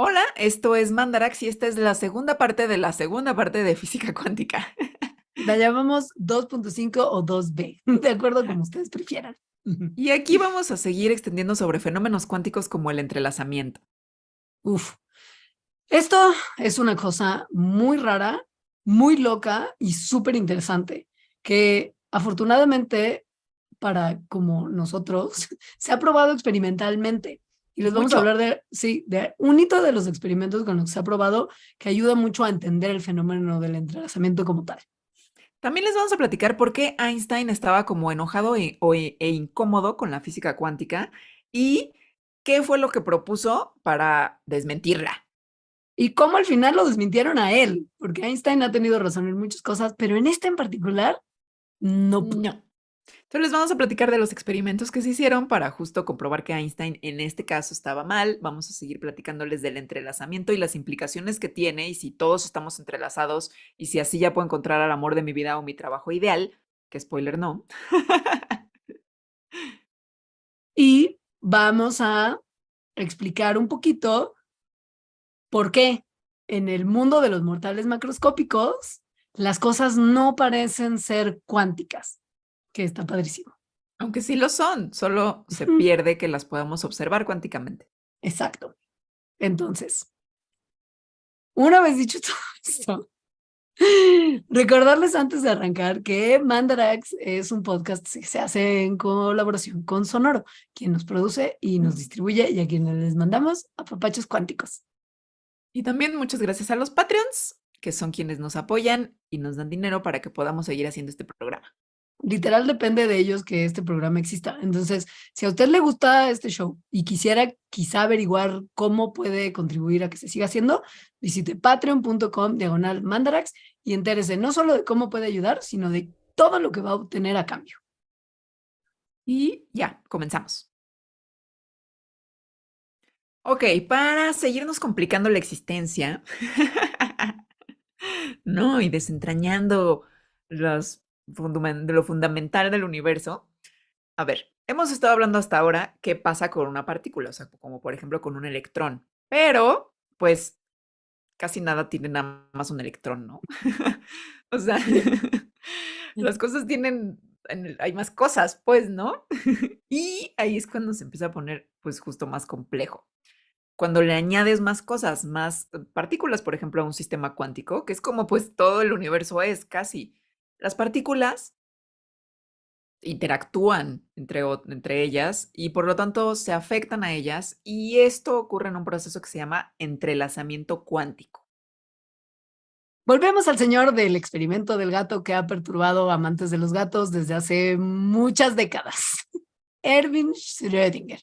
Hola, esto es Mandarax y esta es la segunda parte de la segunda parte de física cuántica. La llamamos 2.5 o 2B, de acuerdo como ustedes prefieran. Y aquí vamos a seguir extendiendo sobre fenómenos cuánticos como el entrelazamiento. Uf, esto es una cosa muy rara, muy loca y súper interesante, que afortunadamente para como nosotros se ha probado experimentalmente. Y les vamos a Mucho. hablar de, sí, de un hito de los experimentos con los que se ha probado que ayuda mucho a entender el fenómeno del entrelazamiento como tal. También les vamos a platicar por qué Einstein estaba como enojado e incómodo con la física cuántica y qué fue lo que propuso para desmentirla. Y cómo al final lo desmintieron a él, porque Einstein ha tenido razón en muchas cosas, pero en esta en particular, no. No. Entonces les vamos a platicar de los experimentos que se hicieron para justo comprobar que Einstein en este caso estaba mal. Vamos a seguir platicándoles del entrelazamiento y las implicaciones que tiene y si todos estamos entrelazados y si así ya puedo encontrar al amor de mi vida o mi trabajo ideal, que spoiler no. Y vamos a explicar un poquito por qué en el mundo de los mortales macroscópicos las cosas no parecen ser cuánticas, que está padrísimo. Aunque sí lo son, solo se pierde que las podamos observar cuánticamente. Exacto. Entonces, una vez dicho todo esto, recordarles antes de arrancar que Mandarax es un podcast que se hace en colaboración con Sonoro, quien nos produce y nos distribuye y a quienes les mandamos a papachos cuánticos. Y también muchas gracias a los Patreons, que son quienes nos apoyan y nos dan dinero para que podamos seguir haciendo este programa. Literal depende de ellos que este programa exista. Entonces, si a usted le gusta este show y quisiera quizá averiguar cómo puede contribuir a que se siga haciendo, visite patreon.com/mandarax y entérese no solo de cómo puede ayudar, sino de todo lo que va a obtener a cambio. Y ya, comenzamos. Ok, para seguirnos complicando la existencia, ¿no? Y desentrañando de lo fundamental del universo. A ver, hemos estado hablando hasta ahora qué pasa con una partícula, o sea, como por ejemplo con un electrón, pero pues casi nada tiene nada más un electrón, ¿no? O sea, las cosas tienen, hay más cosas, pues, ¿no? Y ahí es cuando se empieza a poner, pues, justo más complejo. Cuando le añades más cosas, más partículas, por ejemplo, a un sistema cuántico, que es como pues todo el universo es casi. Las partículas interactúan entre ellas y por lo tanto se afectan a ellas y esto ocurre en un proceso que se llama entrelazamiento cuántico. Volvemos al señor del experimento del gato que ha perturbado a amantes de los gatos desde hace muchas décadas. Erwin Schrödinger.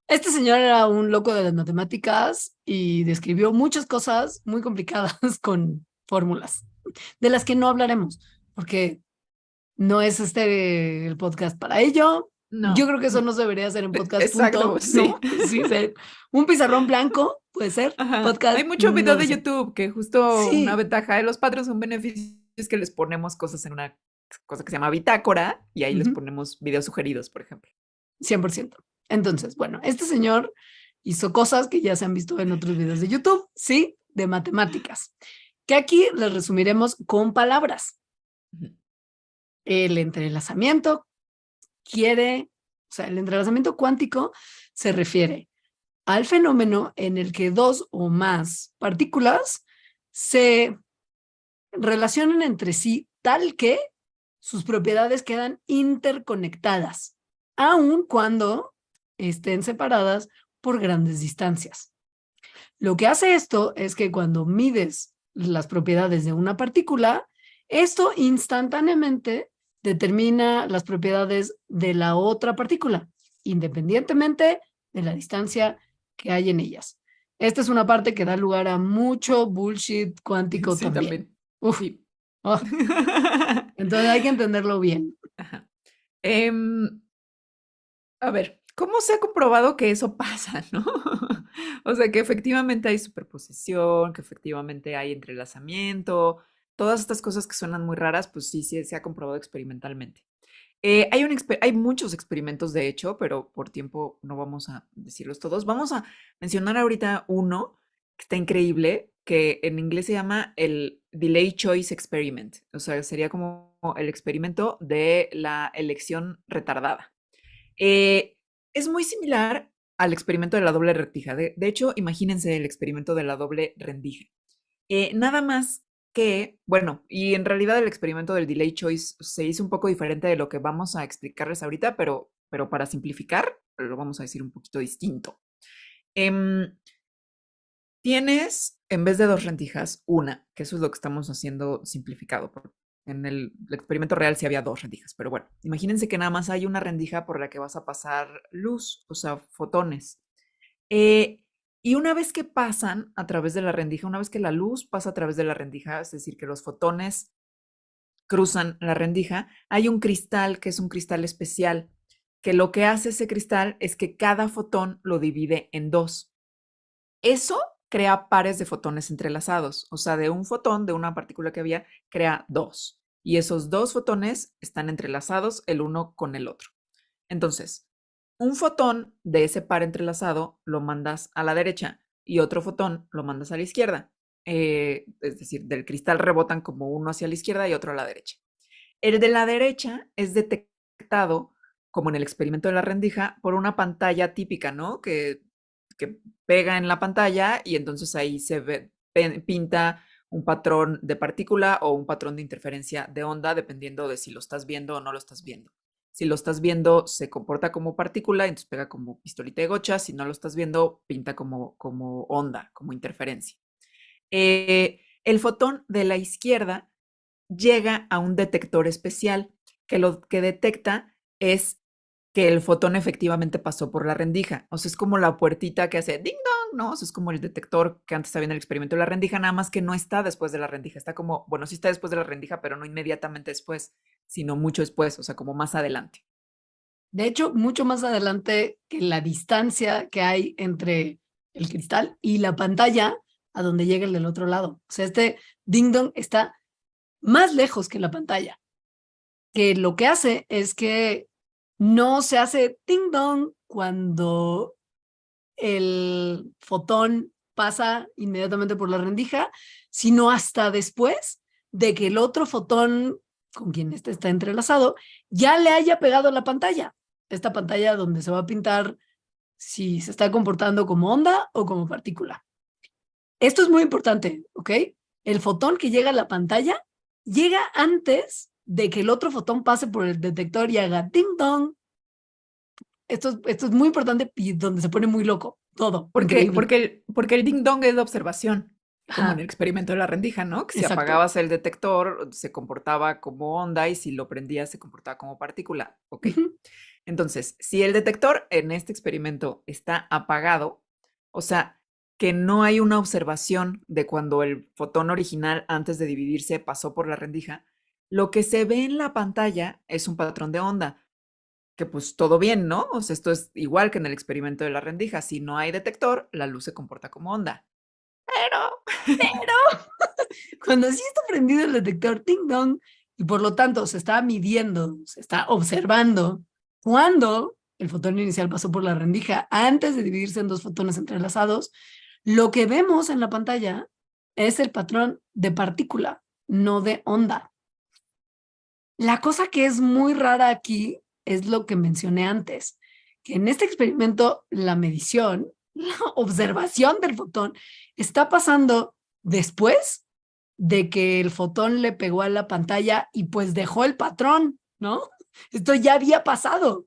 Este señor era un loco de las matemáticas y describió muchas cosas muy complicadas con fórmulas, de las que no hablaremos, porque no es este el podcast para ello. Yo No, creo que eso no se debería hacer en podcast, exacto, punto, sí. ¿no? Sí, un pizarrón blanco puede ser, Ajá. Hay podcast mucho no video lo de sé. YouTube que justo una Sí, ventaja de los Patreons, un beneficio es que les ponemos cosas en una cosa que se llama bitácora y ahí les uh-huh, ponemos videos sugeridos, por ejemplo. 100%. Entonces, bueno, este señor hizo cosas que ya se han visto en otros videos de YouTube, sí, de matemáticas, que aquí les resumiremos con palabras. Ujú. El entrelazamiento el entrelazamiento cuántico se refiere al fenómeno en el que dos o más partículas se relacionan entre sí tal que sus propiedades quedan interconectadas, aun cuando estén separadas por grandes distancias. Lo que hace esto es que cuando mides las propiedades de una partícula, esto instantáneamente determina las propiedades de la otra partícula, independientemente de la distancia que hay en ellas. Esta es una parte que da lugar a mucho bullshit cuántico Sí, también. también. Uf, Sí. oh, entonces hay que entenderlo bien. Ajá. Em, a ver, ¿cómo se ha comprobado que eso pasa, no? O sea, que efectivamente hay superposición, que efectivamente hay entrelazamiento, todas estas cosas que suenan muy raras, pues sí, sí se ha comprobado experimentalmente. Hay muchos experimentos, de hecho, pero por tiempo no vamos a decirlos todos. Vamos a mencionar ahorita uno que está increíble, que en inglés se llama el Delay Choice Experiment. O sea, sería como el experimento de la elección retardada. Eh, es muy similar al experimento de la doble rendija. De hecho, imagínense el experimento de la doble rendija. Nada más que, bueno, y en realidad el experimento del delay choice se hizo un poco diferente de lo que vamos a explicarles ahorita, pero para simplificar, lo vamos a decir un poquito distinto. Tienes, en vez de dos rendijas, una, que eso es lo que estamos haciendo simplificado. En el experimento real sí había dos rendijas, pero bueno, imagínense que nada más hay una rendija por la que vas a pasar luz, o sea, fotones. Eh, y una vez que pasan a través de la rendija, una vez que la luz pasa a través de la rendija, es decir, que los fotones cruzan la rendija, hay un cristal que es un cristal especial, que lo que hace ese cristal es que cada fotón lo divide en dos. Eso crea pares de fotones entrelazados, o sea, de un fotón, de una partícula que había, crea dos. Y esos dos fotones están entrelazados el uno con el otro. Entonces, un fotón de ese par entrelazado lo mandas a la derecha y otro fotón lo mandas a la izquierda. Es decir, del cristal rebotan como uno hacia la izquierda y otro a la derecha. El de la derecha es detectado, como en el experimento de la rendija, por una pantalla típica, ¿no? Que pega en la pantalla y entonces ahí se ve, pinta un patrón de partícula o un patrón de interferencia de onda, dependiendo de si lo estás viendo o no lo estás viendo. Si lo estás viendo, se comporta como partícula, entonces pega como pistolita de gocha. Si no lo estás viendo, pinta como onda, como interferencia. El fotón de la izquierda llega a un detector especial que lo que detecta es que el fotón efectivamente pasó por la rendija. O sea, es como la puertita que hace ding dong, ¿no? O sea, es como el detector que antes había en el experimento de la rendija, nada más que no está después de la rendija. Está como, bueno, sí está después de la rendija, pero no inmediatamente después, sino mucho después, o sea, como más adelante. De hecho, mucho más adelante que la distancia que hay entre el cristal y la pantalla a donde llega el del otro lado. O sea, este ding dong está más lejos que la pantalla, que lo que hace es que no se hace ding dong cuando el fotón pasa inmediatamente por la rendija, sino hasta después de que el otro fotón con quien este está entrelazado ya le haya pegado a la pantalla. Esta pantalla donde se va a pintar si se está comportando como onda o como partícula. Esto es muy importante, ¿ok? El fotón que llega a la pantalla llega antes de que el otro fotón pase por el detector y haga ding dong. Esto es muy importante y donde se pone muy loco todo. Porque, Increíble. porque, porque el ding dong es la observación, como en Ajá, el experimento de la rendija, ¿no? Que si exacto. apagabas el detector, se comportaba como onda y si lo prendías, se comportaba como partícula. Ok. Ujú. Entonces, si el detector en este experimento está apagado, o sea, que no hay una observación de cuando el fotón original antes de dividirse pasó por la rendija, lo que se ve en la pantalla es un patrón de onda, que pues todo bien, ¿no? O sea, esto es igual que en el experimento de la rendija. Si no hay detector, la luz se comporta como onda. Pero, Cuando sí está prendido el detector ding dong y por lo tanto se está midiendo, se está observando cuando el fotón inicial pasó por la rendija antes de dividirse en dos fotones entrelazados, lo que vemos en la pantalla es el patrón de partícula, no de onda. La cosa que es muy rara aquí es lo que mencioné antes, que en este experimento la medición, la observación del fotón está pasando después de que el fotón le pegó a la pantalla y pues dejó el patrón, ¿no? Esto ya había pasado,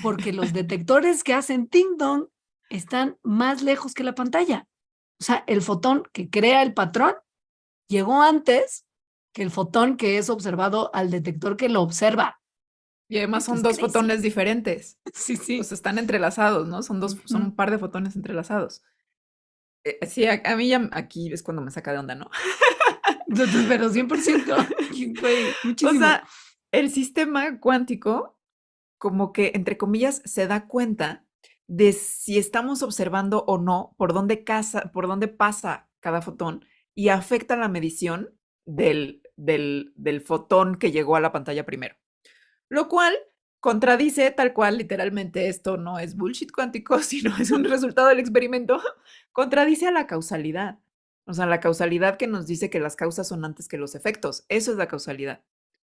porque los detectores que hacen ting dong están más lejos que la pantalla. O sea, el fotón que crea el patrón llegó antes que el fotón que es observado al detector que lo observa. y además Esto son es dos crazy. fotones diferentes. Sí, O sí. sea, están entrelazados, ¿no? Son Ujú. un par de fotones entrelazados. Sí, a mí ya aquí es cuando me saca de onda, ¿no? Entonces, pero 100%, güey, O muchísimo. sea, el sistema cuántico, como que, entre comillas, se da cuenta de si estamos observando o no por dónde pasa cada fotón y afecta la medición del fotón que llegó a la pantalla primero. Lo cual contradice tal cual, literalmente, esto no es bullshit cuántico, sino es un resultado del experimento, contradice a la causalidad. O sea, la causalidad que nos dice que las causas son antes que los efectos. Eso es la causalidad.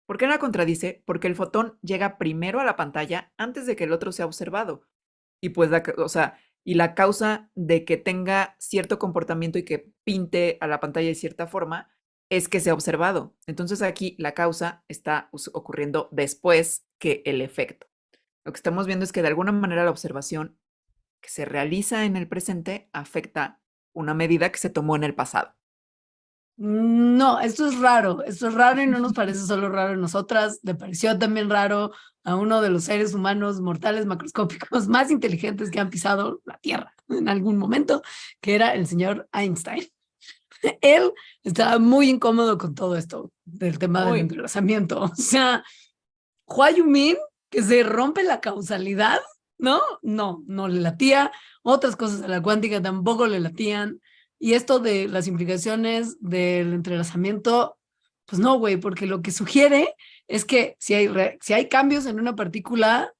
¿Por qué la contradice? Porque el fotón llega primero a la pantalla antes de que el otro sea observado. Y pues, o sea, y la causa de que tenga cierto comportamiento y que pinte a la pantalla de cierta forma es que sea observado. Entonces aquí la causa está ocurriendo después que el efecto. Lo que estamos viendo es que de alguna manera la observación que se realiza en el presente afecta una medida que se tomó en el pasado. No, esto es raro y no nos parece solo raro a nosotras, le pareció también raro a uno de los seres humanos mortales macroscópicos más inteligentes que han pisado la Tierra en algún momento, que era el señor Einstein. Él estaba muy incómodo con todo esto del tema del entrelazamiento. O sea, what you mean que se rompe la causalidad, ¿no? No le latía. Otras cosas de la cuántica tampoco le latían. Y esto de las implicaciones del entrelazamiento, pues no, güey, porque lo que sugiere es que si hay cambios en una partícula,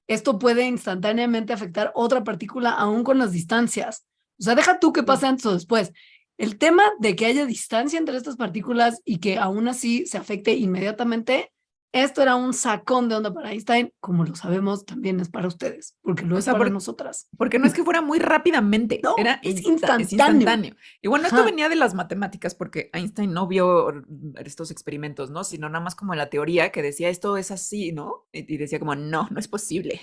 esto puede instantáneamente afectar otra partícula aún con las distancias. O sea, deja tú que pase antes o después. El tema de que haya distancia entre estas partículas y que aún así se afecte inmediatamente, esto era un sacón de onda para Einstein, como lo sabemos, también es para ustedes, porque lo O es sea, para nosotras. porque no es que fuera muy rápidamente, No, era es es instantáneo. instantáneo. Y bueno, esto venía de las matemáticas porque Einstein no vio estos experimentos, ¿no? Sino nada más como la teoría que decía esto es así, ¿no? Y decía como, no es posible.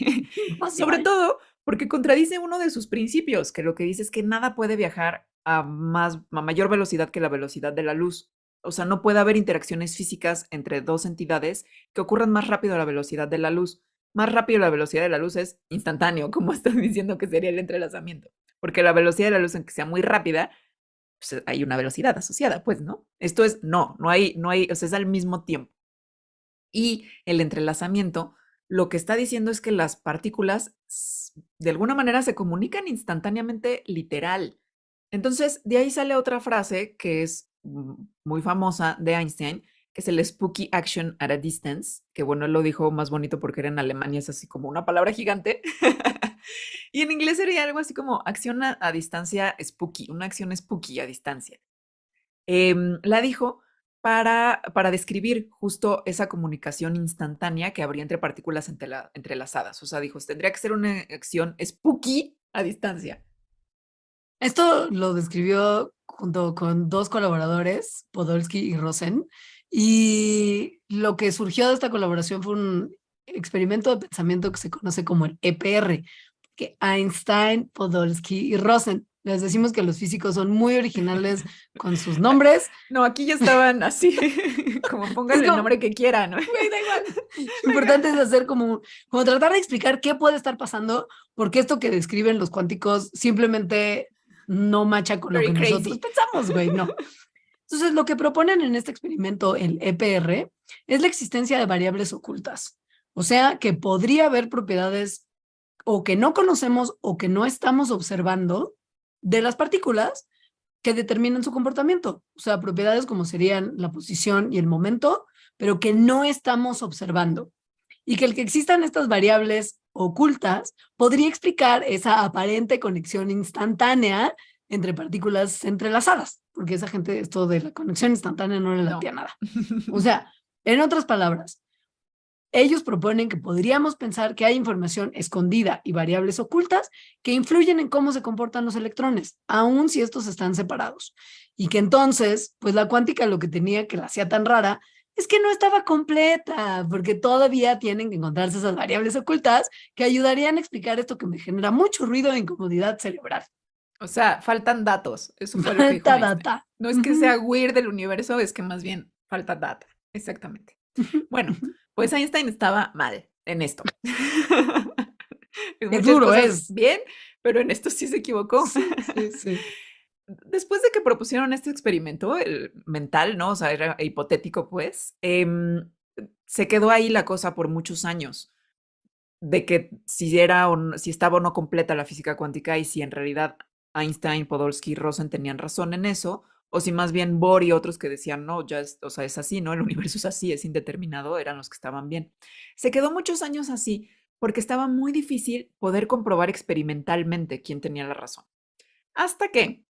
Sobre todo porque contradice uno de sus principios, que lo que dice es que nada puede viajar a mayor velocidad que la velocidad de la luz. O sea, no puede haber interacciones físicas entre dos entidades que ocurran más rápido a la velocidad de la luz. Más rápido la velocidad de la luz es instantáneo, como estás diciendo que sería el entrelazamiento. Porque la velocidad de la luz, aunque sea muy rápida, pues hay una velocidad asociada, pues, ¿no? Esto es, no hay, o sea, es al mismo tiempo. Y el entrelazamiento lo que está diciendo es que las partículas de alguna manera se comunican instantáneamente literal. Entonces, de ahí sale otra frase que es muy famosa de Einstein, que es el spooky action at a distance, que bueno, él lo dijo más bonito porque era en Alemania, es así como una palabra gigante. Y en inglés sería algo así como acción a distancia spooky, una acción spooky a distancia. La dijo para describir justo esa comunicación instantánea que habría entre partículas entrelazadas. O sea, dijo, tendría que ser una acción spooky a distancia. Esto lo describió junto con dos colaboradores, Podolsky y Rosen, y lo que surgió de esta colaboración fue un experimento de pensamiento que se conoce como el EPR, que Einstein, Podolsky y Rosen. Les decimos que los físicos son muy originales con sus nombres. No, aquí ya estaban así, como pónganle el nombre que quieran, ¿no? Güey, da igual. Lo importante es hacer como tratar de explicar qué puede estar pasando, porque esto que describen los cuánticos simplemente no macha con lo Very que nosotros crazy. pensamos, güey, no. Entonces, lo que proponen en este experimento, el EPR, es la existencia de variables ocultas. O sea, que podría haber propiedades o que no conocemos o que no estamos observando de las partículas que determinan su comportamiento. O sea, propiedades como serían la posición y el momento, pero que no estamos observando. Y que el que existan estas variables ocultas podría explicar esa aparente conexión instantánea entre partículas entrelazadas, porque esa gente esto de la conexión instantánea no le latía nada. O sea, en otras palabras, ellos proponen que podríamos pensar que hay información escondida y variables ocultas que influyen en cómo se comportan los electrones, aun si estos están separados. Y que entonces, pues la cuántica lo que tenía que la hacía tan rara es que no estaba completa, porque todavía tienen que encontrarse esas variables ocultas que ayudarían a explicar esto que me genera mucho ruido e incomodidad cerebral. O sea, faltan datos. Eso fue lo que dijo Falta Einstein. data. No es que sea weird del universo, es que más bien falta data. Exactamente. Bueno, pues Einstein estaba mal en esto. En Es muchas duro, cosas es. bien, pero en esto sí se equivocó. Sí. Después de que propusieron este experimento, el mental, ¿no? O sea, era hipotético, pues, se quedó ahí la cosa por muchos años, de que si estaba o no completa la física cuántica y si en realidad Einstein, Podolsky y Rosen tenían razón en eso, o si más bien Bohr y otros que decían, no, ya es, o sea, es así, ¿no? El universo es así, es indeterminado, eran los que estaban bien. Se quedó muchos años así porque estaba muy difícil poder comprobar experimentalmente quién tenía la razón. Hasta que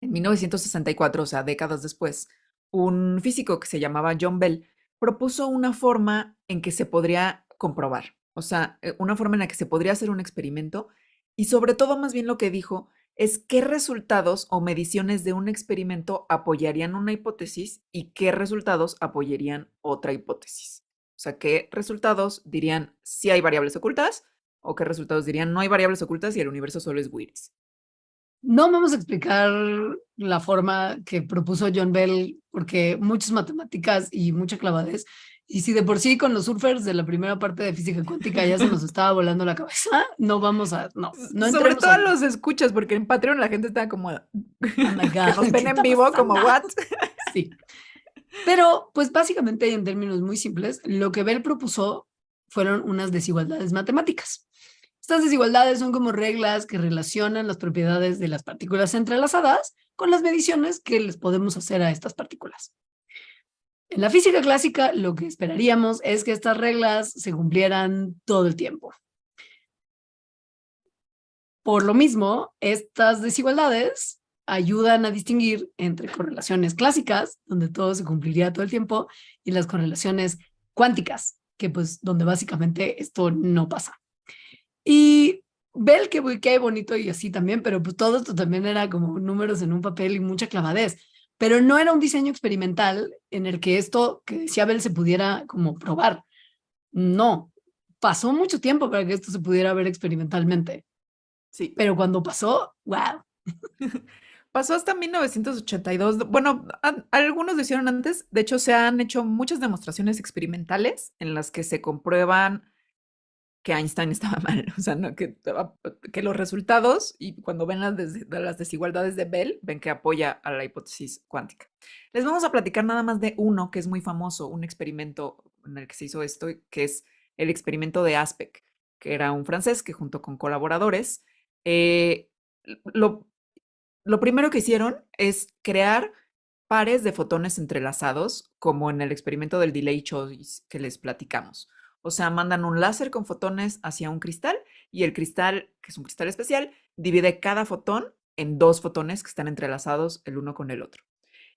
en 1964, o sea, décadas después, un físico que se llamaba John Bell propuso una forma en que se podría comprobar, o sea, una forma en la que se podría hacer un experimento y sobre todo más bien lo que dijo es qué resultados o mediciones de un experimento apoyarían una hipótesis y qué resultados apoyarían otra hipótesis. O sea, qué resultados dirían si hay variables ocultas o qué resultados dirían no hay variables ocultas y el universo solo es Willis. No vamos a explicar la forma que propuso John Bell, porque muchas matemáticas y mucha clavadez. Y si de por sí con los surfers de la primera parte de física cuántica ya se nos estaba volando la cabeza, no Sobre entremos todo ahí. los escuchas, porque en Patreon la gente está como Oh my que God, nos ven ¿qué en está vivo, como pasando? what? Sí. Pero, pues básicamente, en términos muy simples, lo que Bell propuso fueron unas desigualdades matemáticas. Estas desigualdades son como reglas que relacionan las propiedades de las partículas entrelazadas con las mediciones que les podemos hacer a estas partículas. En la física clásica, lo que esperaríamos es que estas reglas se cumplieran todo el tiempo. Por lo mismo, estas desigualdades ayudan a distinguir entre correlaciones clásicas, donde todo se cumpliría todo el tiempo, y las correlaciones cuánticas, que pues donde básicamente esto no pasa. Y Bell, qué bonito y así también, pero pues todo esto también era como números en un papel y mucha clavadez, pero no era un diseño experimental en el que esto que decía Bell se pudiera como probar. No, pasó mucho tiempo para que esto se pudiera ver experimentalmente, Sí. pero cuando pasó, wow. Pasó hasta 1982. Bueno, algunos lo hicieron antes. De hecho, se han hecho muchas demostraciones experimentales en las que se comprueban que Einstein estaba mal. O sea, no, que los resultados y cuando ven las desigualdades de Bell, ven que apoya a la hipótesis cuántica. Les vamos a platicar nada más de uno que es muy famoso, un experimento en el que se hizo esto, que es el experimento de Aspect, que era un francés que junto con colaboradores eh, lo, lo primero que hicieron es crear pares de fotones entrelazados, como en el experimento del delay choice que les platicamos. O sea, mandan un láser con fotones hacia un cristal y el cristal, que es un cristal especial, divide cada fotón en dos fotones que están entrelazados el uno con el otro.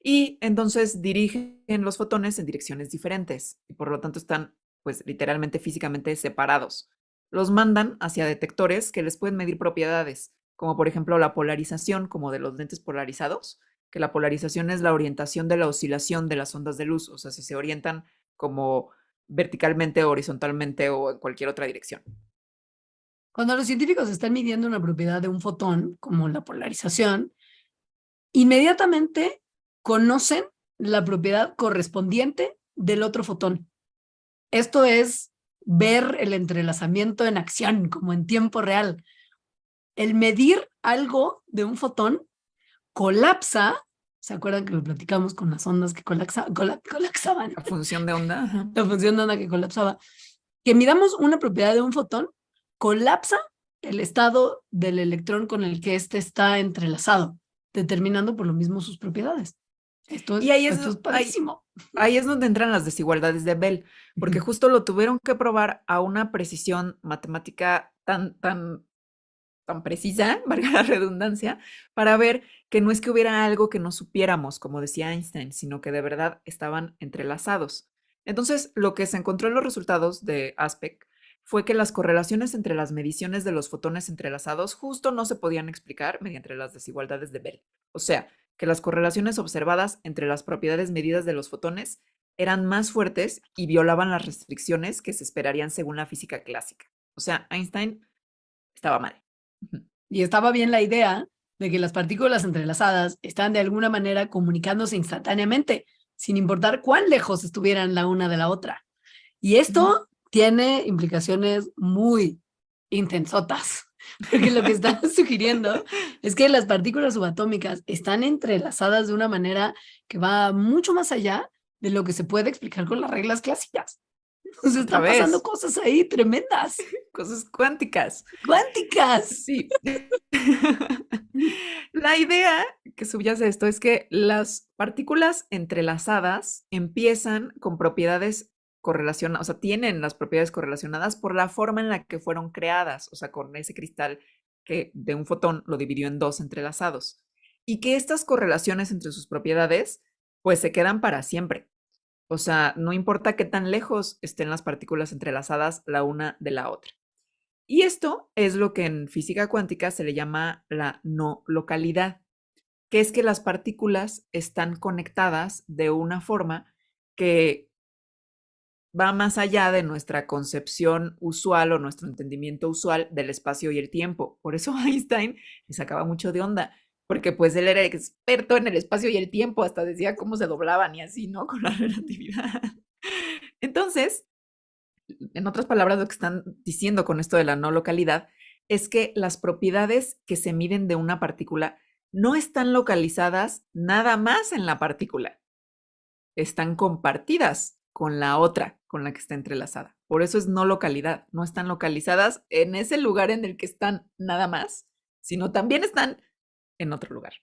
Y entonces dirigen los fotones en direcciones diferentes y por lo tanto están, pues, literalmente físicamente separados. Los mandan hacia detectores que les pueden medir propiedades, como por ejemplo la polarización, como de los lentes polarizados, que la polarización es la orientación de la oscilación de las ondas de luz, o sea, si se orientan como verticalmente, horizontalmente o en cualquier otra dirección. Cuando los científicos están midiendo una propiedad de un fotón, como la polarización, inmediatamente conocen la propiedad correspondiente del otro fotón. Esto es ver el entrelazamiento en acción, como en tiempo real. El medir algo de un fotón colapsa, ¿se acuerdan que lo platicamos con las ondas que colapsaban? La función de onda. Ajá. La función de onda que colapsaba. Que midamos una propiedad de un fotón, colapsa el estado del electrón con el que éste está entrelazado, determinando por lo mismo sus propiedades. Y ahí Esto es padrísimo. ahí es donde entran las desigualdades de Bell, porque justo lo tuvieron que probar a una precisión matemática tan precisa, valga la redundancia, para ver que no es que hubiera algo que no supiéramos, como decía Einstein, sino que de verdad estaban entrelazados. Entonces, lo que se encontró en los resultados de Aspect fue que las correlaciones entre las mediciones de los fotones entrelazados justo no se podían explicar mediante las desigualdades de Bell. O sea, que las correlaciones observadas entre las propiedades medidas de los fotones eran más fuertes y violaban las restricciones que se esperarían según la física clásica. O sea, Einstein estaba mal. Y estaba bien la idea de que las partículas entrelazadas están de alguna manera comunicándose instantáneamente, sin importar cuán lejos estuvieran la una de la otra. Y esto tiene implicaciones muy intensotas, porque lo que están sugiriendo es que las partículas subatómicas están entrelazadas de una manera que va mucho más allá de lo que se puede explicar con las reglas clásicas. Entonces Otra están pasando vez, cosas ahí tremendas, cosas cuánticas. cuánticas. Sí. La idea que subyace a esto es que las partículas entrelazadas empiezan con propiedades correlacionadas, o sea, tienen las propiedades correlacionadas por la forma en la que fueron creadas, o sea, con ese cristal que de un fotón lo dividió en dos entrelazados. Y que estas correlaciones entre sus propiedades, pues se quedan para siempre. O sea, no importa qué tan lejos estén las partículas entrelazadas la una de la otra. Y esto es lo que en física cuántica se le llama la no localidad, que es que las partículas están conectadas de una forma que va más allá de nuestra concepción usual o nuestro entendimiento usual del espacio y el tiempo. Por eso Einstein le sacaba mucho de onda, porque pues él era experto en el espacio y el tiempo, hasta decía cómo se doblaban y así, ¿no? Con la relatividad. Entonces, en otras palabras, lo que están diciendo con esto de la no localidad es que las propiedades que se miden de una partícula no están localizadas nada más en la partícula, están compartidas con la otra, con la que está entrelazada. Por eso es no localidad, no están localizadas en ese lugar en el que están nada más, sino también están en otro lugar,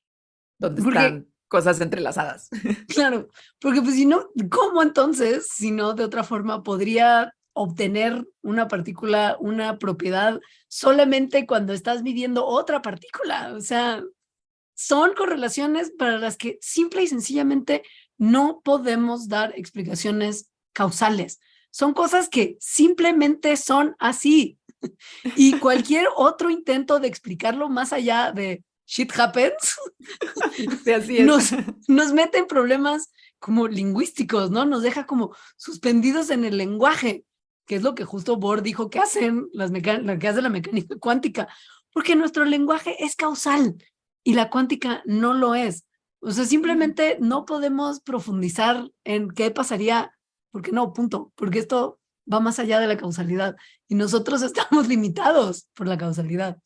donde Porque, están cosas entrelazadas. claro, porque pues si no, ¿cómo entonces, si no de otra forma, podría obtener una partícula, una propiedad solamente cuando estás midiendo otra partícula? O sea, son correlaciones para las que simple y sencillamente no podemos dar explicaciones causales. Son cosas que simplemente son así. Y cualquier otro intento de explicarlo más allá de shit happens, Sí, así es. nos, nos mete en problemas como lingüísticos, ¿no? Nos deja como suspendidos en el lenguaje, que es lo que justo Bohr dijo que hacen lo que hace la mecánica cuántica, porque nuestro lenguaje es causal y la cuántica no lo es. O sea, simplemente no podemos profundizar en qué pasaría, porque no, punto, porque esto va más allá de la causalidad y nosotros estamos limitados por la causalidad.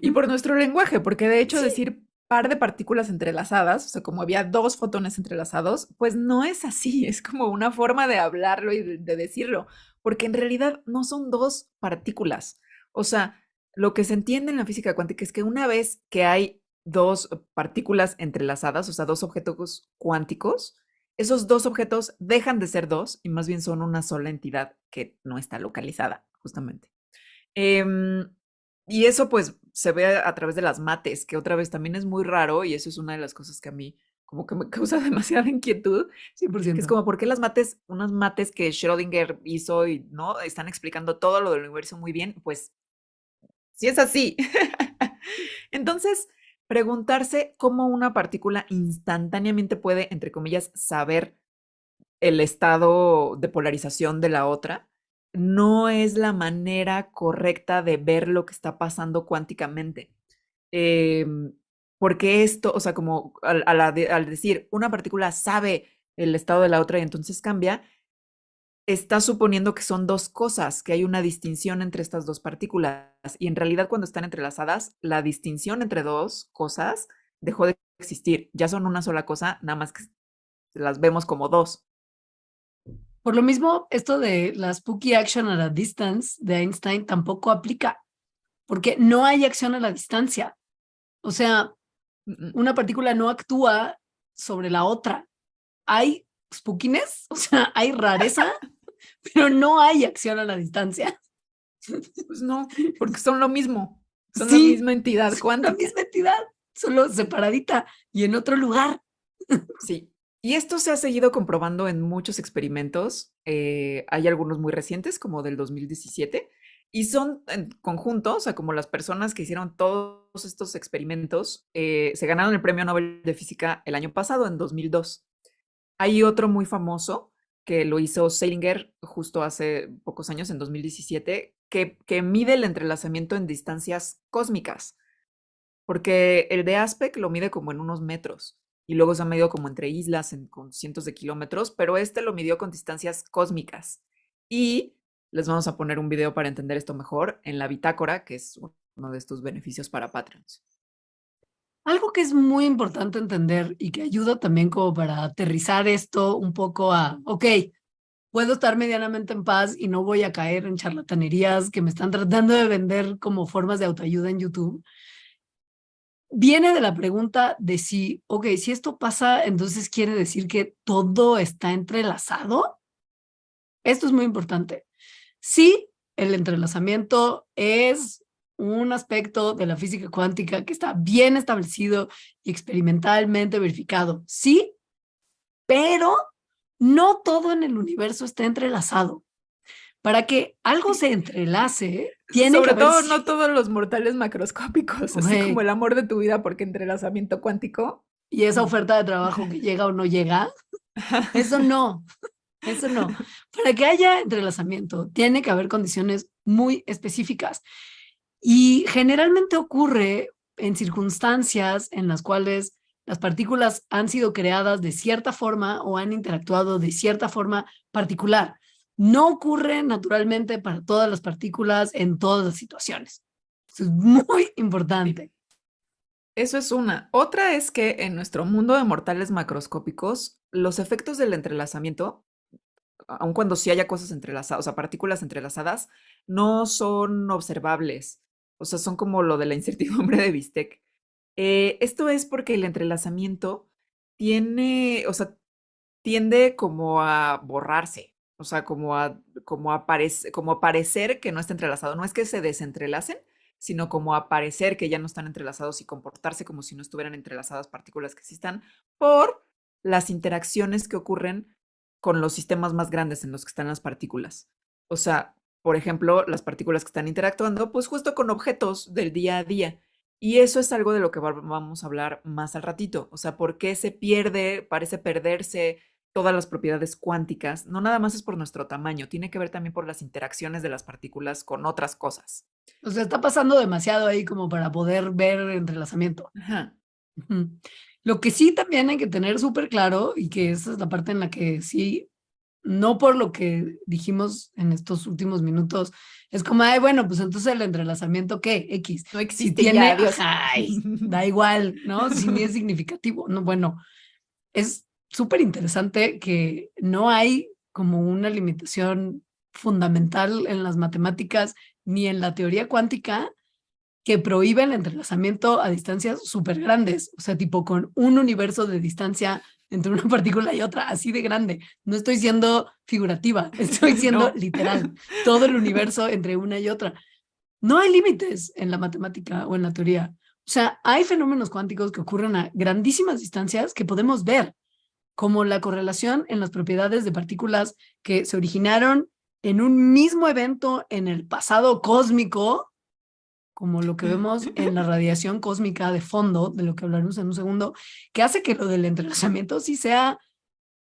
Y por nuestro lenguaje, porque de hecho Sí, decir par de partículas entrelazadas, o sea, como había dos fotones entrelazados, pues no es así, es como una forma de hablarlo y de decirlo, porque en realidad no son dos partículas. O sea, lo que se entiende en la física cuántica es que una vez que hay dos partículas entrelazadas, o sea, dos objetos cuánticos, esos dos objetos dejan de ser dos y más bien son una sola entidad que no está localizada, justamente. Em, y eso pues se ve a través de las mates, que otra vez también es muy raro y eso es una de las cosas que a mí como que me causa demasiada inquietud, que es 100%. como, ¿por qué las mates, unas mates que Schrödinger hizo y no están explicando todo lo del universo muy bien? Pues sí es así. Entonces, preguntarse cómo una partícula instantáneamente puede, entre comillas, saber el estado de polarización de la otra, no es la manera correcta de ver lo que está pasando cuánticamente. Em, Porque esto, o sea, como al decir una partícula sabe el estado de la otra y entonces cambia, está suponiendo que son dos cosas, que hay una distinción entre estas dos partículas. Y en realidad cuando están entrelazadas, la distinción entre dos cosas dejó de existir. Ya son una sola cosa, nada más que las vemos como dos. Por lo mismo, esto de la spooky action at a distance de Einstein tampoco aplica, porque no hay acción a la distancia. O sea, Mm, mm. una partícula no actúa sobre la otra. Hay spookiness, o sea, hay rareza, pero no hay acción a la distancia. Pues no, porque son lo mismo, son la Sí, misma entidad son la cuántica. misma entidad, solo separadita y en otro lugar. Sí. Y esto se ha seguido comprobando en muchos experimentos. Hay algunos muy recientes, como del 2017, y son en conjunto, o sea, como las personas que hicieron todos estos experimentos, se ganaron el Premio Nobel de Física el año pasado, en 2002. Hay otro muy famoso que lo hizo Salinger justo hace pocos años, en 2017, que mide el entrelazamiento en distancias cósmicas, porque el de Aspect lo mide como en unos metros y luego se ha medido como entre islas con cientos de kilómetros, pero este lo midió con distancias cósmicas. Y les vamos a poner un video para entender esto mejor en la bitácora, que es uno de estos beneficios para Patreons. Algo que es muy importante entender y que ayuda también como para aterrizar esto un poco a, ok, puedo estar medianamente en paz y no voy a caer en charlatanerías que me están tratando de vender como formas de autoayuda en YouTube. viene de la pregunta de si, ok, si esto pasa, entonces quiere decir que todo está entrelazado. Esto es muy importante. Sí, el entrelazamiento es un aspecto de la física cuántica que está bien establecido y experimentalmente verificado. Sí, pero no todo en el universo está entrelazado. Para que algo se entrelace, tiene que Sobre haber... todo, no todos los mortales macroscópicos, así como Ok, el amor de tu vida, porque entrelazamiento cuántico. y esa No. oferta de trabajo que llega o no llega, eso no, eso no. Para que haya entrelazamiento, tiene que haber condiciones muy específicas. Y generalmente ocurre en circunstancias en las cuales las partículas han sido creadas de cierta forma o han interactuado de cierta forma particular. No ocurre naturalmente para todas las partículas en todas las situaciones. Eso es muy Sí. importante. Eso es una. Otra es que en nuestro mundo de mortales macroscópicos, los efectos del entrelazamiento, aun cuando sí haya cosas entrelazadas, o sea, partículas entrelazadas, no son observables. O sea, son como lo de la incertidumbre de Bistec. Esto es porque el entrelazamiento o sea, tiende como a borrarse, o sea, como a parecer que no está entrelazado. No es que se desentrelacen, sino como a parecer que ya no están entrelazados y comportarse como si no estuvieran entrelazadas partículas que sí están por las interacciones que ocurren con los sistemas más grandes en los que están las partículas. O sea, por ejemplo, las partículas que están interactuando, pues justo con objetos del día a día. Y eso es algo de lo que vamos a hablar más al ratito. O sea, por qué se pierde, parece perderse todas las propiedades cuánticas. No nada más es por nuestro tamaño, tiene que ver también por las interacciones de las partículas con otras cosas. O sea, está pasando demasiado ahí como para poder ver entrelazamiento. Ajá. Ujú. Lo que sí también hay que tener súper claro, y que esa es la parte en la que sí, no por lo que dijimos en estos últimos minutos, es como, ay, bueno, pues entonces el entrelazamiento, ¿qué? X. No Si existe ya, tiene, adiós. ajá, ay, da igual, ¿no? Si ni es significativo. No, bueno, es súper interesante que no hay como una limitación fundamental en las matemáticas ni en la teoría cuántica que prohíbe el entrelazamiento a distancias súper grandes, o sea, tipo con un universo de distancia entre una partícula y otra, así de grande. No estoy siendo figurativa, estoy siendo No. literal, todo el universo entre una y otra. No hay límites en la matemática o en la teoría. O sea, hay fenómenos cuánticos que ocurren a grandísimas distancias que podemos ver, como la correlación en las propiedades de partículas que se originaron en un mismo evento en el pasado cósmico, como lo que vemos en la radiación cósmica de fondo, de lo que hablaremos en un segundo, que hace que lo del entrelazamiento sí sea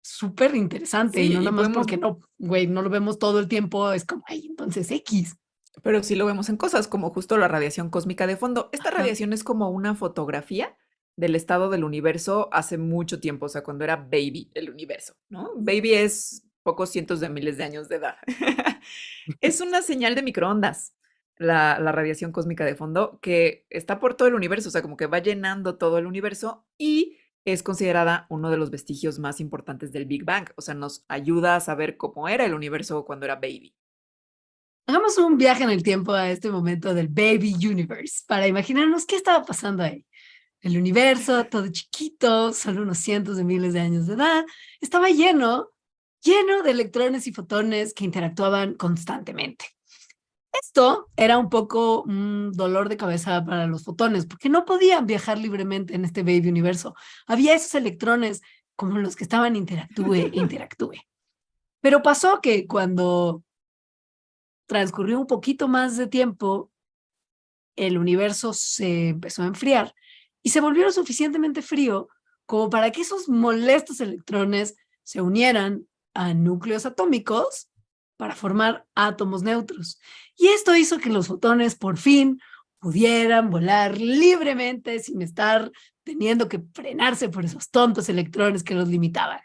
súper interesante y Sí, no y nada más podemos, porque no, güey, no lo vemos todo el tiempo, es como, ay, entonces X. pero sí lo vemos en cosas como justo la radiación cósmica de fondo. Esta Ajá. radiación es como una fotografía del estado del universo hace mucho tiempo, o sea, cuando era baby el universo, ¿no? Baby es pocos cientos de miles de años de edad. Es una señal de microondas, la radiación cósmica de fondo, que está por todo el universo, o sea, como que va llenando todo el universo y es considerada uno de los vestigios más importantes del Big Bang, o sea, nos ayuda a saber cómo era el universo cuando era baby. Hagamos un viaje en el tiempo a este momento del baby universe para imaginarnos qué estaba pasando ahí. El universo, todo chiquito, solo unos cientos de miles de años de edad, estaba lleno, lleno de electrones y fotones que interactuaban constantemente. Esto era un poco un dolor de cabeza para los fotones, porque no podían viajar libremente en este baby universo. Había esos electrones como los que estaban interactúe e interactúe. Pero pasó que cuando transcurrió un poquito más de tiempo, el universo se empezó a enfriar y se volvió lo suficientemente frío como para que esos molestos electrones se unieran a núcleos atómicos para formar átomos neutros. Y esto hizo que los fotones por fin pudieran volar libremente sin estar teniendo que frenarse por esos tontos electrones que los limitaban.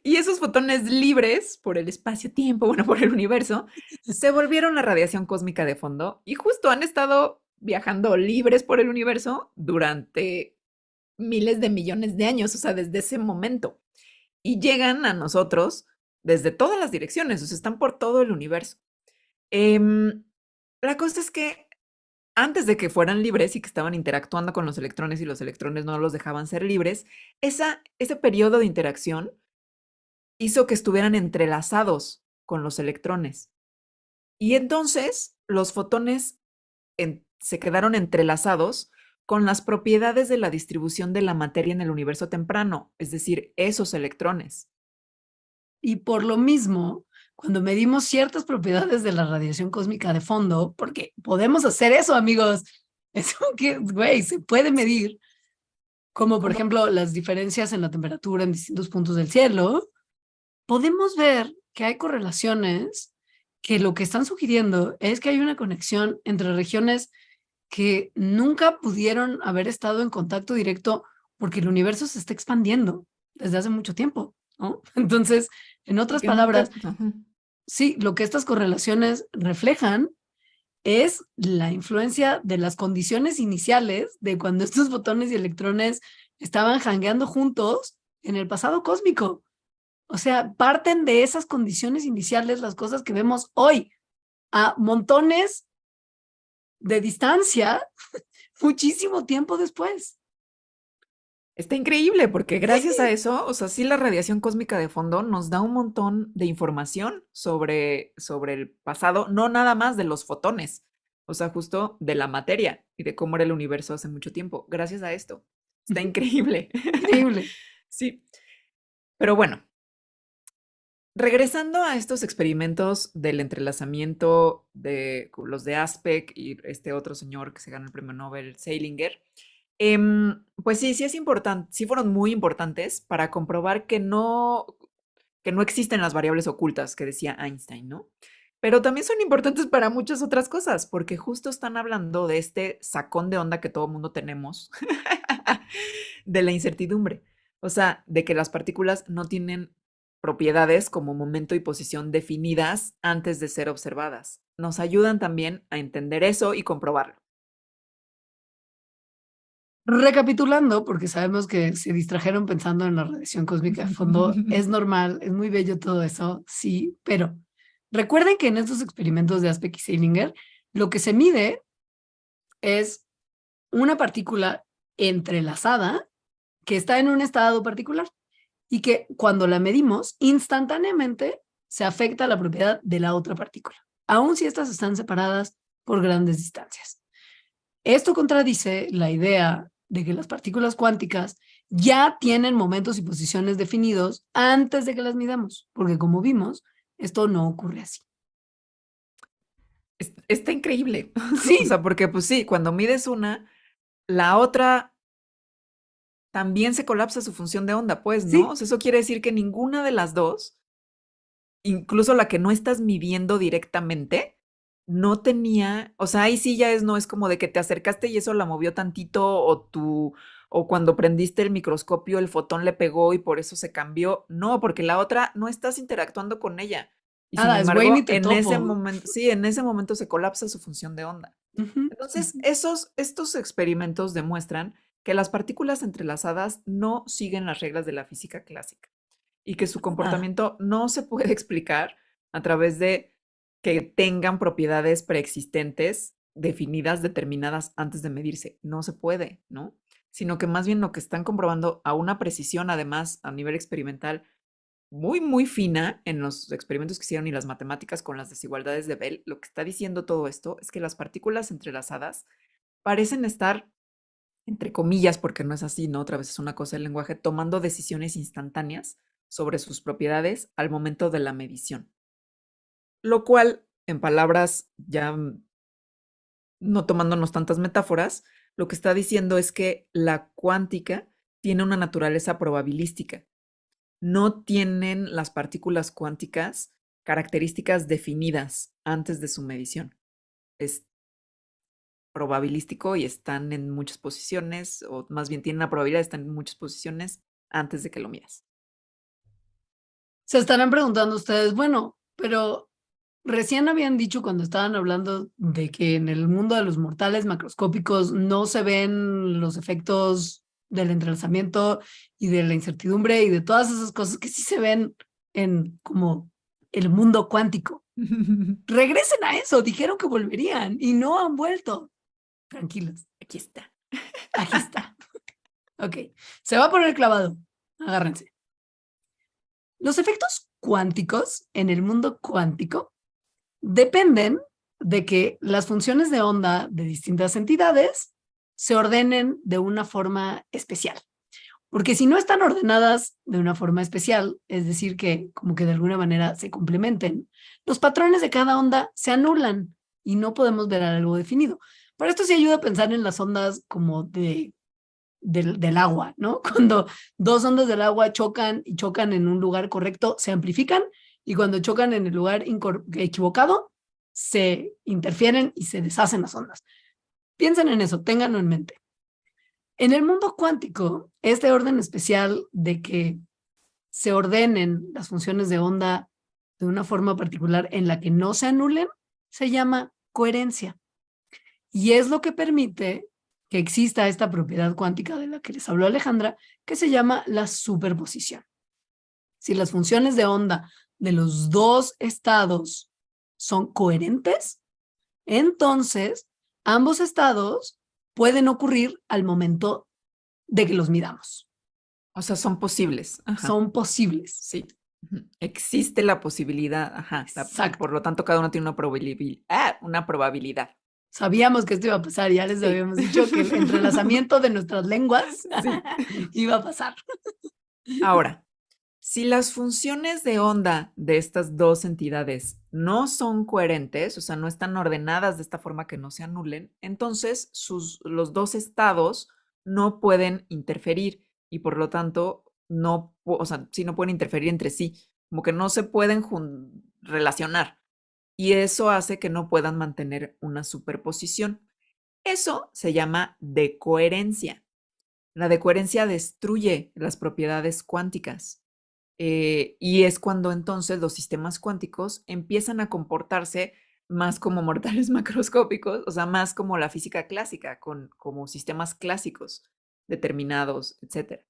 Y esos fotones libres por el espacio-tiempo, bueno, por el universo, se volvieron la radiación cósmica de fondo y justo han estado viajando libres por el universo durante miles de millones de años, o sea, desde ese momento. Y llegan a nosotros desde todas las direcciones, o sea, están por todo el universo. Em, la cosa es que antes de que fueran libres y que estaban interactuando con los electrones y los electrones no los dejaban ser libres, ese periodo de interacción hizo que estuvieran entrelazados con los electrones. Y entonces los fotones se quedaron entrelazados con las propiedades de la distribución de la materia en el universo temprano, es decir, esos electrones. Y por lo mismo, cuando medimos ciertas propiedades de la radiación cósmica de fondo, porque podemos hacer eso, amigos, eso que, güey, se puede medir, como por ejemplo las diferencias en la temperatura en distintos puntos del cielo, podemos ver que hay correlaciones que lo que están sugiriendo es que hay una conexión entre regiones que nunca pudieron haber estado en contacto directo porque el universo se está expandiendo desde hace mucho tiempo, ¿no? Entonces, en Y otras que nunca... palabras, sí, lo que estas correlaciones reflejan es la influencia de las condiciones iniciales de cuando estos fotones y electrones estaban jangueando juntos en el pasado cósmico. O sea, parten de esas condiciones iniciales las cosas que vemos hoy a montones de distancia, muchísimo tiempo después. Está increíble porque gracias a eso, o sea, sí la radiación cósmica de fondo nos da un montón de información sobre el pasado, no nada más de los fotones, o sea, justo de la materia y de cómo era el universo hace mucho tiempo, gracias a esto. Está increíble. Increíble. Sí, pero bueno, regresando a estos experimentos del entrelazamiento de los de Aspect y este otro señor que se ganó el premio Nobel, Seilinger, pues sí, sí es importante, sí fueron muy importantes para comprobar que no existen las variables ocultas que decía Einstein, ¿no? Pero también son importantes para muchas otras cosas, porque justo están hablando de este sacón de onda que todo mundo tenemos, de la incertidumbre. O sea, de que las partículas no tienen propiedades como momento y posición definidas antes de ser observadas. Nos ayudan también a entender eso y comprobarlo. Recapitulando, porque sabemos que se distrajeron pensando en la radiación cósmica de fondo, es normal, es muy bello todo eso, sí, pero recuerden que en estos experimentos de Aspect y Seilinger, lo que se mide es una partícula entrelazada que está en un estado particular y que cuando la medimos, instantáneamente se afecta la propiedad de la otra partícula, aun si estas están separadas por grandes distancias. Esto contradice la idea de que las partículas cuánticas ya tienen momentos y posiciones definidos antes de que las midamos, porque como vimos, esto no ocurre así. Está increíble. O Sí, sea, porque pues sí, cuando mides una, la otra también se colapsa su función de onda, pues, ¿no? sí, O sea, eso quiere decir que ninguna de las dos, incluso la que no estás midiendo directamente, no tenía, o sea, ahí sí ya no es como de que te acercaste y eso la movió tantito o cuando prendiste el microscopio el fotón le pegó y por eso se cambió. No, porque la otra no estás interactuando con ella. Y sin nada, es güey ni embargo, te en ese topo. momento, sí, en ese momento se colapsa su función de onda. Ujú, Entonces, ujú. estos experimentos demuestran que las partículas entrelazadas no siguen las reglas de la física clásica y que su Ah, comportamiento no se puede explicar a través de que tengan propiedades preexistentes definidas, determinadas antes de medirse. No se puede, ¿no? Sino que más bien lo que están comprobando a una precisión, además, a nivel experimental, muy, muy fina en los experimentos que hicieron y las matemáticas con las desigualdades de Bell, lo que está diciendo todo esto es que las partículas entrelazadas parecen estar, entre comillas, porque no es así, ¿no? Otra vez es una cosa del lenguaje, tomando decisiones instantáneas sobre sus propiedades al momento de la medición. Lo cual, en palabras ya no tomándonos tantas metáforas, lo que está diciendo es que la cuántica tiene una naturaleza probabilística. No tienen las partículas cuánticas características definidas antes de su medición. Es probabilístico y están en muchas posiciones, o más bien tienen la probabilidad de estar en muchas posiciones antes de que lo midas. se estarán preguntando ustedes, bueno, pero recién habían dicho cuando estaban hablando de que en el mundo de los mortales macroscópicos no se ven los efectos del entrelazamiento y de la incertidumbre y de todas esas cosas que sí se ven en como el mundo cuántico. Regresen a eso, dijeron que volverían y no han vuelto. Tranquilos, Aquí está. aquí está. Ok, se va a poner clavado. Agárrense. Los efectos cuánticos en el mundo cuántico dependen de que las funciones de onda de distintas entidades se ordenen de una forma especial. Porque si no están ordenadas de una forma especial, es decir, que como que de alguna manera se complementen, los patrones de cada onda se anulan y no podemos ver algo definido. Para esto sí ayuda a pensar en las ondas como del agua, ¿no? Cuando dos ondas del agua chocan y chocan en un lugar correcto, se amplifican, y cuando chocan en el lugar equivocado, se interfieren y se deshacen las ondas. Piensen en eso, ténganlo en mente. En el mundo cuántico, este orden especial de que se ordenen las funciones de onda de una forma particular en la que no se anulen, se llama coherencia. Y es lo que permite que exista esta propiedad cuántica de la que les habló Alejandra, que se llama la superposición. Si las funciones de onda de los dos estados son coherentes, entonces ambos estados pueden ocurrir al momento de que los midamos. O sea, son posibles. Ajá. Son posibles. Sí. Existe la posibilidad. Ajá. Y Exacto. por lo tanto, cada uno tiene una probabilidad. Sabíamos que esto iba a pasar, ya les Sí. habíamos dicho que el entrelazamiento de nuestras lenguas Sí. iba a pasar. Ahora, si las funciones de onda de estas dos entidades no son coherentes, o sea, no están ordenadas de esta forma que no se anulen, entonces los dos estados no pueden interferir y por lo tanto o sea, sí no pueden interferir entre sí, como que no se pueden relacionar y eso hace que no puedan mantener una superposición. Eso se llama decoherencia. La decoherencia destruye las propiedades cuánticas. Y es cuando entonces los sistemas cuánticos empiezan a comportarse más como mortales macroscópicos, o sea, más como la física clásica, como sistemas clásicos determinados, etc.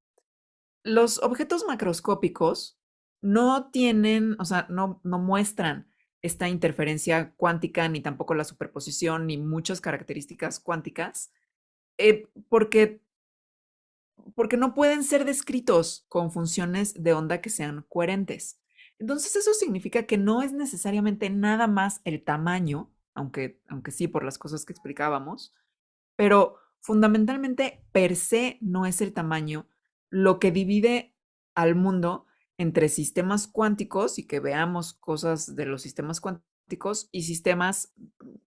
Los objetos macroscópicos no tienen, o sea, no muestran esta interferencia cuántica, ni tampoco la superposición, ni muchas características cuánticas, porque no pueden ser descritos con funciones de onda que sean coherentes. Entonces, eso significa que no es necesariamente nada más el tamaño, aunque sí por las cosas que explicábamos, pero fundamentalmente per se no es el tamaño lo que divide al mundo entre sistemas cuánticos y que veamos cosas de los sistemas cuánticos y sistemas,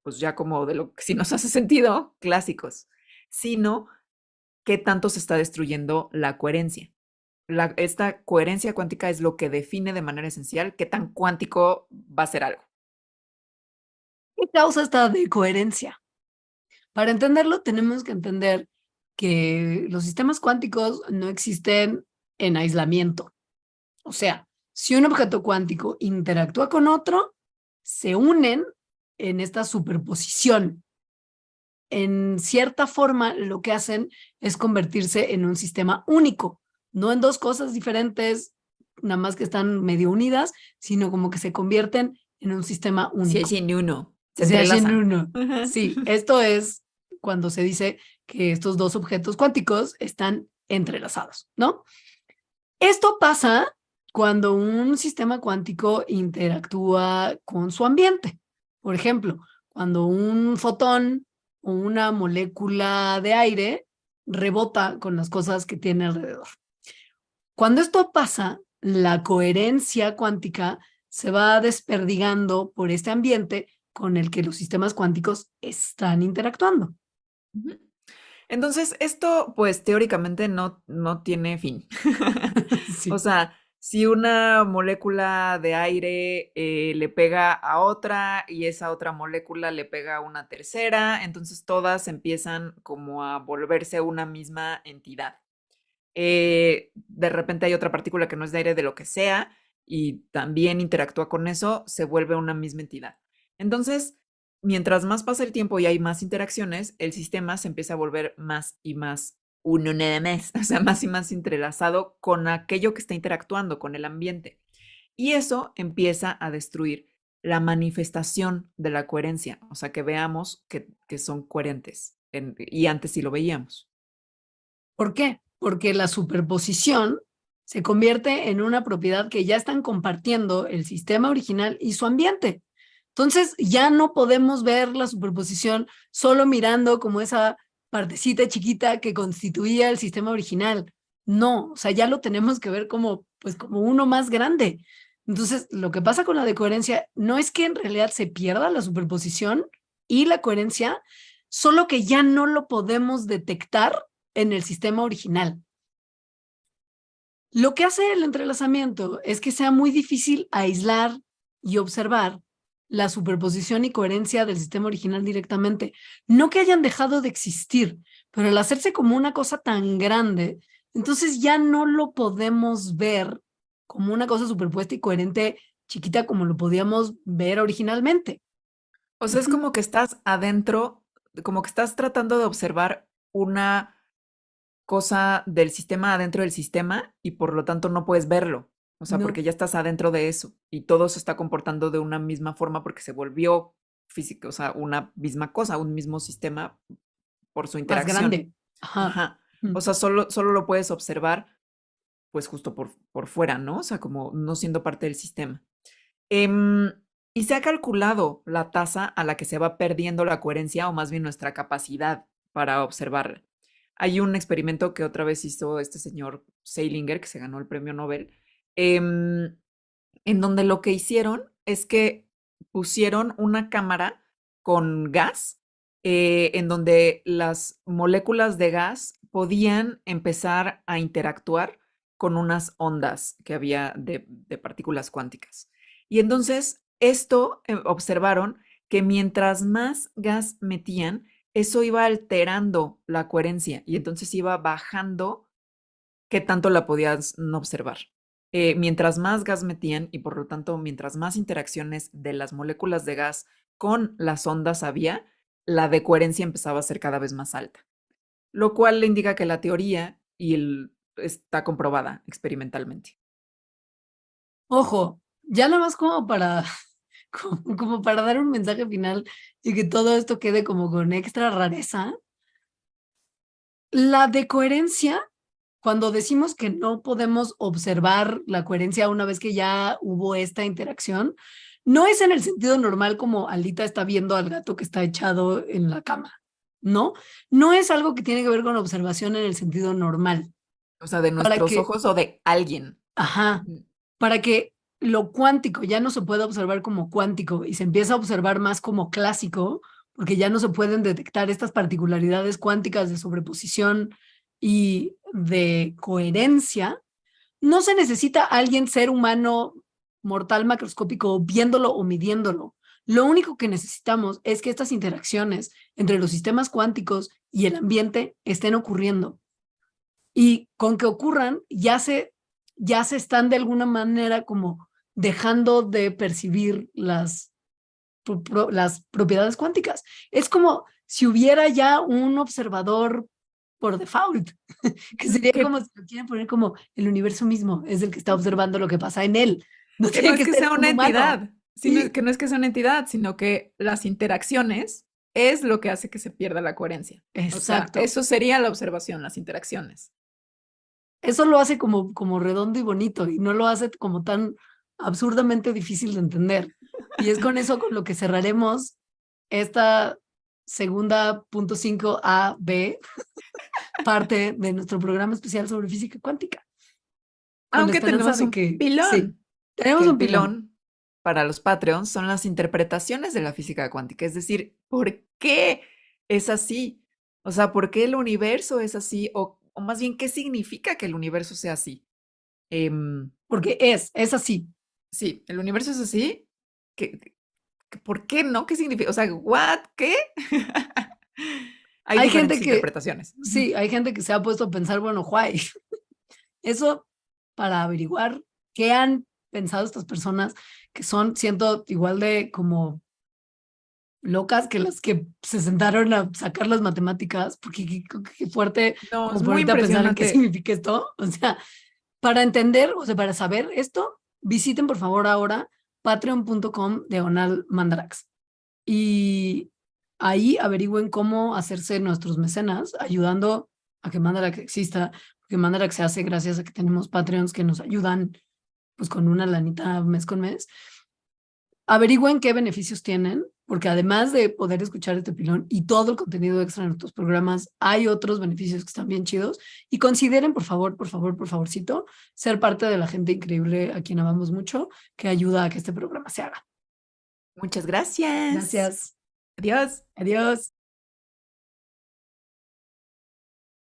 pues ya como de lo que sí nos hace sentido, clásicos, sino qué tanto se está destruyendo la coherencia. Esta coherencia cuántica es lo que define de manera esencial qué tan cuántico va a ser algo. ¿Qué causa esta decoherencia? Para entenderlo, tenemos que entender que los sistemas cuánticos no existen en aislamiento. O sea, si un objeto cuántico interactúa con otro, se unen en esta superposición. En cierta forma, lo que hacen es convertirse en un sistema único, no en dos cosas diferentes, nada más que están medio unidas, sino como que se convierten en un sistema Si único. es en uno, se Se hacen entrelazan. uno. Sí, esto es cuando se dice que estos dos objetos cuánticos están entrelazados, ¿no? Esto pasa cuando un sistema cuántico interactúa con su ambiente. Por ejemplo, cuando un fotón o una molécula de aire rebota con las cosas que tiene alrededor. Cuando esto pasa, la coherencia cuántica se va desperdigando por este ambiente con el que los sistemas cuánticos están interactuando. Entonces, esto, pues teóricamente no tiene fin. O Sí. sea, si una molécula de aire le pega a otra y esa otra molécula le pega a una tercera, entonces todas empiezan como a volverse una misma entidad. De repente hay otra partícula que no es de aire de lo que sea y también interactúa con eso, se vuelve una misma entidad. Entonces, mientras más pasa el tiempo y hay más interacciones, el sistema se empieza a volver más y más uno nada más, o sea, más y más entrelazado con aquello que está interactuando con el ambiente. Y eso empieza a destruir la manifestación de la coherencia, o sea, que veamos que son coherentes. y antes sí lo veíamos. ¿Por qué? Porque la superposición se convierte en una propiedad que ya están compartiendo el sistema original y su ambiente. Entonces ya no podemos ver la superposición solo mirando como esa partecita chiquita que constituía el sistema original. No, o sea, ya lo tenemos que ver como, pues, como uno más grande. Entonces, lo que pasa con la decoherencia no es que en realidad se pierda la superposición y la coherencia, solo que ya no lo podemos detectar en el sistema original. Lo que hace el entrelazamiento es que sea muy difícil aislar y observar la superposición y coherencia del sistema original directamente. No que hayan dejado de existir, pero al hacerse como una cosa tan grande, entonces ya no lo podemos ver como una cosa superpuesta y coherente chiquita como lo podíamos ver originalmente. O sea, es como que estás adentro, como que estás tratando de observar una cosa del sistema adentro del sistema y por lo tanto no puedes verlo. O sea, No, porque ya estás adentro de eso y todo se está comportando de una misma forma porque se volvió física, o sea, una misma cosa, un mismo sistema por su más interacción. grande. Ajá. Ajá. O sea, solo lo puedes observar pues justo por fuera, ¿no? O sea, como no siendo parte del sistema. Em, y se ha calculado la tasa a la que se va perdiendo la coherencia o más bien nuestra capacidad para observarla. Hay un experimento que otra vez hizo este señor Seilinger, que se ganó el premio Nobel, em, en donde lo que hicieron es que pusieron una cámara con gas, en donde las moléculas de gas podían empezar a interactuar con unas ondas que había de partículas cuánticas. Y entonces esto observaron que mientras más gas metían, eso iba alterando la coherencia y entonces iba bajando qué tanto la podías no observar. Mientras más gas metían y por lo tanto mientras más interacciones de las moléculas de gas con las ondas había, la decoherencia empezaba a ser cada vez más alta, lo cual le indica que la teoría está comprobada experimentalmente. Ojo, ya nada más como para, como para dar un mensaje final y que todo esto quede como con extra rareza. La decoherencia, cuando decimos que no podemos observar la coherencia una vez que ya hubo esta interacción, no es en el sentido normal como Alita está viendo al gato que está echado en la cama, ¿no? No es algo que tiene que ver con observación en el sentido normal. O sea, de Para nuestros que, ojos o de alguien. ajá, Ujú. para que lo cuántico ya no se pueda observar como cuántico y se empieza a observar más como clásico, porque ya no se pueden detectar estas particularidades cuánticas de sobreposición y de coherencia, no se necesita alguien ser humano mortal macroscópico viéndolo o midiéndolo. Lo único que necesitamos es que estas interacciones entre los sistemas cuánticos y el ambiente estén ocurriendo. Y con que ocurran, ya se están de alguna manera como dejando de percibir las propiedades cuánticas. Es como si hubiera ya un observador por default, que sería Que, como si lo quieren poner como el universo mismo, es el que está observando lo que pasa en él. No que no tiene es que que ser sea un una humano. entidad, Sí, que no es que sea una entidad, sino que las interacciones es lo que hace que se pierda la coherencia. O sea, exacto. eso sería la observación, las interacciones. Eso lo hace como redondo y bonito y no lo hace como tan absurdamente difícil de entender. Y es con eso con lo que cerraremos esta segunda punto 5 A, B, parte de nuestro programa especial sobre física cuántica, con la Aunque esperanza tenemos de un que sí, pilón, que tenemos el un pilón. pilón para los Patreons son las interpretaciones de la física cuántica, es decir, ¿por qué es así? O sea, ¿por qué el universo es así? O más bien, ¿qué significa que el universo sea así? Em, Porque es así. sí, el universo es así. ¿Por qué no? ¿Qué significa? O sea, ¿what? ¿Qué? Hay Hay diferentes gente que, interpretaciones. sí, hay gente que se ha puesto a pensar, bueno, why? Eso para averiguar qué han pensado estas personas que son, siento, igual de como locas que las que se sentaron a sacar las matemáticas, porque qué fuerte No, es como muy ponerte a pensar en qué impresionante. significa esto. O sea, para entender, o sea, para saber esto, visiten por favor ahora patreon.com/mandarax. Y ahí averigüen cómo hacerse nuestros mecenas, ayudando a que Mandarax exista, que Mandarax se hace gracias a que tenemos Patreons que nos ayudan pues con una lanita mes con mes. Averigüen qué beneficios tienen, porque además de poder escuchar este pilón y todo el contenido extra en nuestros programas, hay otros beneficios que están bien chidos. Y consideren, por favor, por favor, por favorcito, ser parte de la gente increíble a quien amamos mucho, que ayuda a que este programa se haga. Muchas gracias. Gracias. Adiós. Adiós.